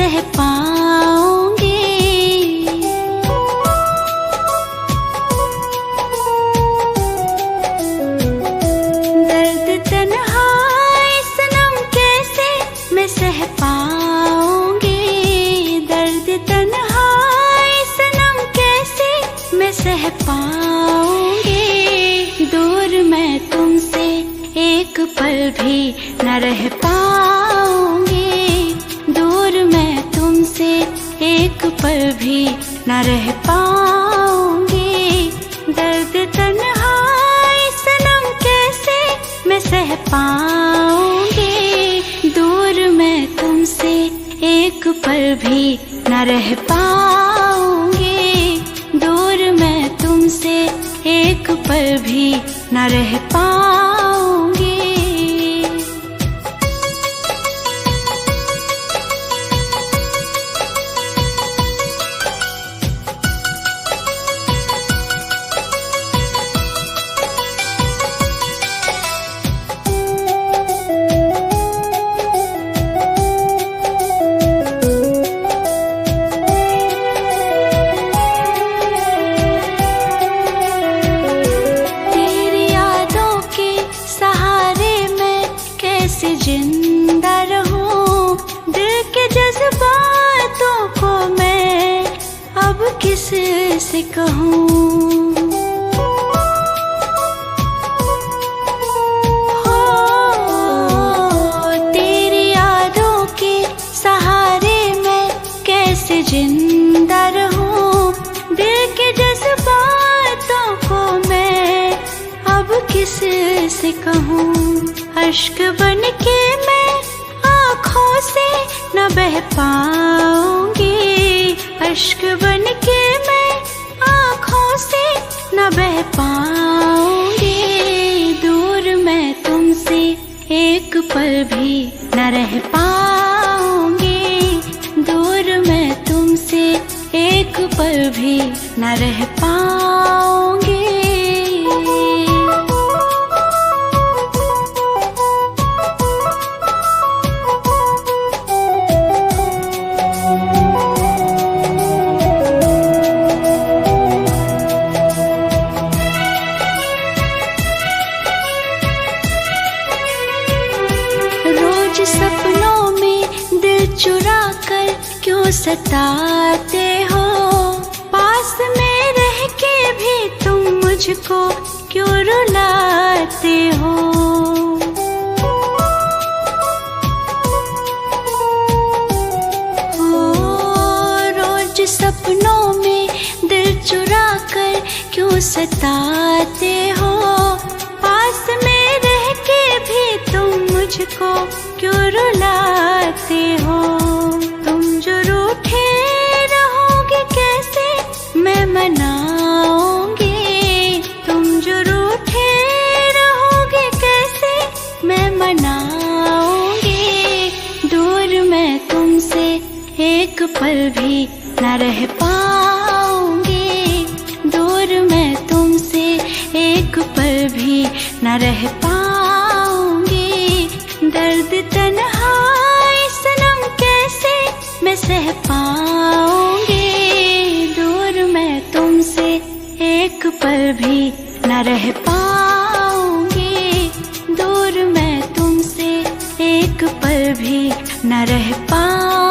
सह पाऊंगी। दर्द तन्हाई सनम कैसे मैं सह पाऊंगी। दर्द तन्हाई सनम कैसे मैं सह पाऊंगी। दूर मैं तुमसे एक पल भी न रह पाऊंगी। दूर मैं तुमसे एक पल भी न रह पाऊंगी। दर्द तन्हाई सनम कैसे मैं सह पाऊंगी। दूर मैं तुमसे एक पल भी न रह पाऊंगी। दूर मैं तुमसे एक पल भी न रह पाऊंगी। जिंदा रहूं दिल के जज्बातों को मैं अब किस से कहूं। हो तेरी यादों के सहारे मैं कैसे जिंदा रहूं। दिल के जज्बातों को मैं अब किस से कहूं। अश्क बन के मैं आँखों से न बह पाऊंगी। अश्क बन के मैं आँखों से न बह पाऊंगी। दूर मैं तुमसे एक पल भी न रह पाऊंगी। दूर मैं तुमसे एक पल भी न रह पाऊंगी। सपनों में दिल चुरा कर क्यों सताते हो। पास में रह के भी तुम मुझको क्यों रुलाते हो। रोज सपनों में दिल चुरा कर क्यों सताते हो। पास में रह के भी तुम मुझको क्यों रुलाते हो। तुम जो रूठे रहोगे कैसे मैं मनाऊंगी। तुम जो रूठे रहोगे कैसे मैं मनाऊंगी। दूर मैं तुमसे एक पल भी न रह पाऊंगी। दूर मैं तुमसे एक पल भी न रह पाऊंगी। दर्द तन्हाई सनम कैसे मैं सह पाऊंगी। दूर मैं तुमसे एक पल भी न रह पाऊंगी। दूर मैं तुमसे एक पल भी न रह पाऊंगी।